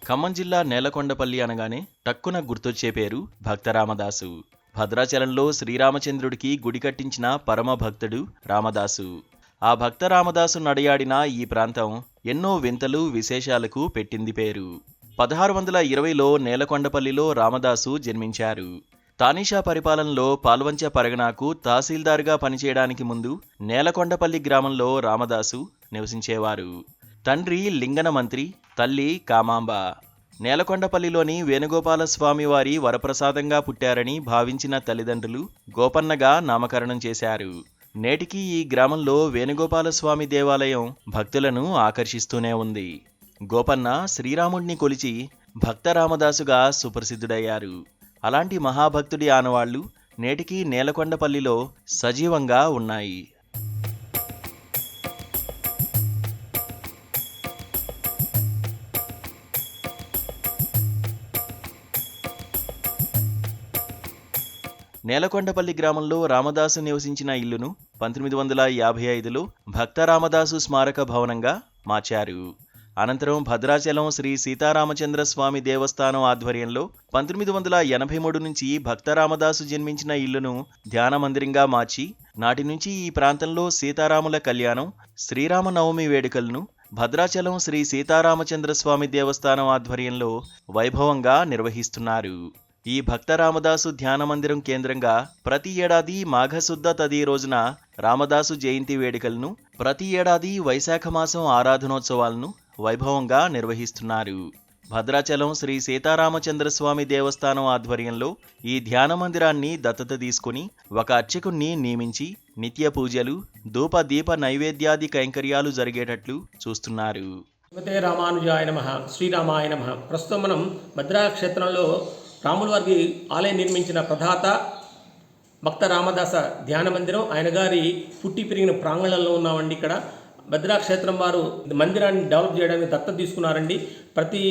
ఖమ్మం జిల్లా నేలకొండపల్లి అనగానే టక్కున గుర్తొచ్చే పేరు భక్తరామదాసు. భద్రాచలంలో శ్రీరామచంద్రుడికి గుడి కట్టించిన పరమ భక్తుడు రామదాసు. ఆ భక్త రామదాసు నడయాడిన ఈ ప్రాంతం ఎన్నో వింతలు విశేషాలకు పెట్టింది పేరు. 1620లో నేలకొండపల్లిలో రామదాసు జన్మించారు. తానీషా పరిపాలనలో పాల్వంచ పరగనాకు తహసీల్దార్గా పనిచేయడానికి ముందు నేలకొండపల్లి గ్రామంలో రామదాసు నివసించేవారు. తండ్రి లింగన మంత్రి, తల్లి కామాంబ. నేలకొండపల్లిలోని వేణుగోపాలస్వామి వారి వరప్రసాదంగా పుట్టారని భావించిన తల్లిదండ్రులు గోపన్నగా నామకరణం చేశారు. నేటికి ఈ గ్రామంలో వేణుగోపాలస్వామి దేవాలయం భక్తులను ఆకర్షిస్తూనే ఉంది. గోపన్న శ్రీరాముడిని కొలిచి భక్త రామదాసుగా సుప్రసిద్ధుడయ్యారు. అలాంటి మహాభక్తుడి ఆనవాళ్లు నేటికి నేలకొండపల్లిలో సజీవంగా ఉన్నాయి. నేలకొండపల్లి గ్రామంలో రామదాసు నివసించిన ఇల్లును 1955లో భక్త రామదాసు స్మారక భవనంగా మార్చారు. అనంతరం భద్రాచలం శ్రీ సీతారామచంద్ర స్వామి దేవస్థానం ఆధ్వర్యంలో 1983 నుంచి భక్త రామదాసు జన్మించిన ఇల్లును ధ్యాన మందిరంగా మార్చి నాటి నుంచి ఈ ప్రాంతంలో సీతారాముల కళ్యాణం, శ్రీరామనవమి వేడుకలను భద్రాచలం శ్రీ సీతారామచంద్ర స్వామి దేవస్థానం ఆధ్వర్యంలో వైభవంగా నిర్వహిస్తున్నారు. ఈ భక్త రామదాసు ధ్యాన మందిరం కేంద్రంగా ప్రతి ఏడాది మాఘశుద్ధ తది రోజున రామదాసు జయంతి వేడుకలను, ప్రతి ఏడాది వైశాఖ మాసం ఆరాధనోత్సవాలను వైభవంగా నిర్వహిస్తున్నారు. భద్రాచలం శ్రీ సీతారామచంద్రస్వామి దేవస్థానం ఆధ్వర్యంలో ఈ ధ్యాన మందిరాన్ని దత్తత తీసుకుని ఒక అర్చకుణ్ణి నియమించి నిత్య పూజలు, ధూప దీప నైవేద్యాది కైంకర్యాలు జరిగేటట్లు చూస్తున్నారు. రామానుజాయ నమః, శ్రీరామాయ నమః. ప్రస్తుతం మనం భద్రాక్షేత్రంలో రాముల వారికి ఆలయం నిర్మించిన ప్రధాత భక్త రామదాస ధ్యాన మందిరం, ఆయన గారి పుట్టి పెరిగిన ప్రాంగణంలో ఉన్నామండి. ఇక్కడ భద్రాక్షేత్రం వారు మందిరాన్ని డెవలప్ చేయడానికి దత్తత తీసుకున్నారండి. ప్రతి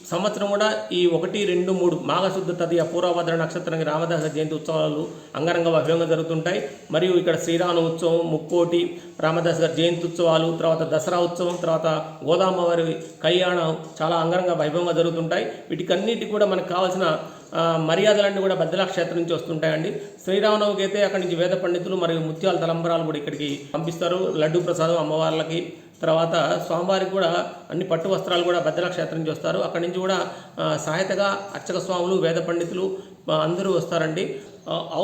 సంవత్సరం కూడా ఈ 1, 2, 3 మాఘశుద్ధ తదియ పూర్వభద్ర నక్షత్రానికి రామదాస జయంతి ఉత్సవాలు అంగరంగ వైభవంగా జరుగుతుంటాయి. మరియు ఇక్కడ శ్రీరామ ఉత్సవం, ముక్కోటి రామదాస గారి జయంతి ఉత్సవాలు, తర్వాత దసరా ఉత్సవం, తర్వాత గోదామవారి కళ్యాణం చాలా అంగరంగ వైభవంగా జరుగుతుంటాయి. వీటికన్నిటికి కూడా మనకు కావాల్సిన మర్యాదలన్నీ కూడా భద్రాక్షేత్రం నుంచి వస్తుంటాయండి. శ్రీరామనవమికి అయితే అక్కడి నుంచి వేద పండితులు మరియు ముత్యాల తలంబరాలు కూడా ఇక్కడికి పంపిస్తారు. లడ్డు ప్రసాదం అమ్మవార్లకి, తర్వాత స్వామివారికి కూడా అన్ని పట్టు వస్త్రాలు కూడా భద్రాక్షేత్రం నుంచి వస్తారు. అక్కడి నుంచి కూడా సహాయతగా అర్చక స్వాములు, వేద పండితులు అందరూ వస్తారండి.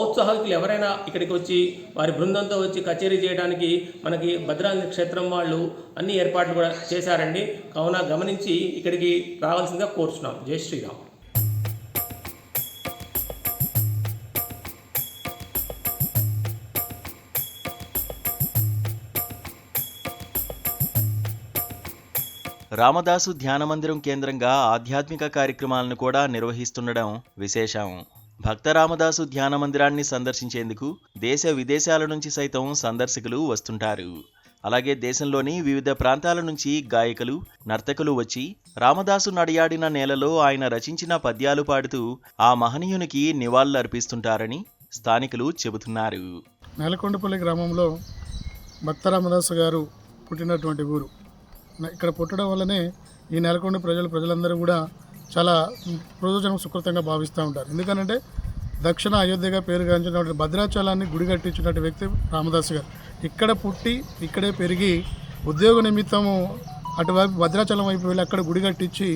ఔత్సాహికులు ఎవరైనా ఇక్కడికి వచ్చి వారి బృందంతో వచ్చి కచేరీ చేయడానికి మనకి భద్రాద్రి క్షేత్రం వాళ్ళు అన్ని ఏర్పాట్లు కూడా చేశారండి. కావున గమనించి ఇక్కడికి రావాల్సిందిగా కోరుచున్నాం. జై శ్రీరామ్. రామదాసు ధ్యాన మందిరం కేంద్రంగా ఆధ్యాత్మిక కార్యక్రమాలను కూడా నిర్వహిస్తుండడం విశేషం. భక్త రామదాసు ధ్యాన మందిరాన్ని సందర్శించేందుకు దేశ విదేశాల నుంచి సైతం సందర్శకులు వస్తుంటారు. అలాగే దేశంలోని వివిధ ప్రాంతాల నుంచి గాయకులు, నర్తకులు వచ్చి రామదాసు నడయాడిన నేలలో ఆయన రచించిన పద్యాలు పాడుతూ ఆ మహనీయునికి నివాళులు అర్పిస్తుంటారని స్థానికులు చెబుతున్నారు. నేలకొండపల్లి గ్రామంలో భక్త రామదాసు గారు పుట్టినటువంటి ఊరు. ఇక్కడ పుట్టడం వల్లనే ఈ నేలకొండ ప్రజలందరూ కూడా చాలా ప్రయోజనం సుకృతంగా భావిస్తూ ఉంటారు. ఎందుకంటే దక్షిణ అయోధ్యగా పేరుగాంచినటువంటి భద్రాచలాన్ని గుడి కట్టించినటువంటి వ్యక్తి రామదాసు గారు. ఇక్కడ పుట్టి ఇక్కడే పెరిగి ఉద్యోగ నిమిత్తము అటువైపు భద్రాచలం వైపు వెళ్ళి అక్కడ గుడి కట్టించి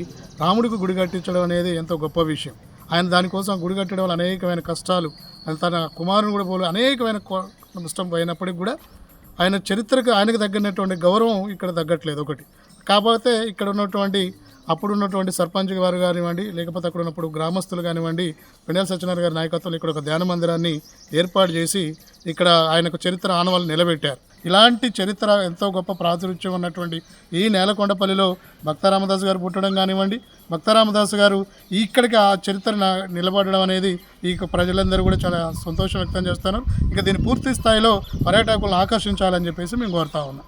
రాముడికి గుడి కట్టించడం అనేది ఎంతో గొప్ప విషయం. ఆయన దానికోసం గుడి కట్టడం వల్ల అనేకమైన కష్టాలు, తన కుమారుని కూడా పోలు అనేకమైన నష్టం పోయినప్పటికి కూడా ఆయన చరిత్రకు ఆయనకు తగ్గినటువంటి గౌరవం ఇక్కడ తగ్గట్లేదు. ఒకటి కాకపోతే ఇక్కడ ఉన్నటువంటి అప్పుడున్నటువంటి సర్పంచ్ వారు కానివ్వండి, లేకపోతే అక్కడ ఉన్నప్పుడు గ్రామస్తులు కానివ్వండి, పెండెల సత్యనారాయణ గారి నాయకత్వంలో ఇక్కడ ఒక ధ్యాన మందిరాన్ని ఏర్పాటు చేసి ఇక్కడ ఆయనకు చరిత్ర ఆనవాళ్ళు నిలబెట్టారు. ఇలాంటి చరిత్ర ఎంతో గొప్ప ప్రాచుర్యం ఉన్నటువంటి ఈ నేలకొండపల్లిలో భక్త రామదాసు గారు పుట్టడం కానివ్వండి, భక్త రామదాసు గారు ఇక్కడికి ఆ చరిత్ర నిలబడడం అనేది ఈ ప్రజలందరూ కూడా చాలా సంతోషం వ్యక్తం చేస్తున్నారు. ఇక దీన్ని పూర్తి స్థాయిలో పర్యాటకులను ఆకర్షించాలని చెప్పేసి మేము కోరుతా ఉన్నాం.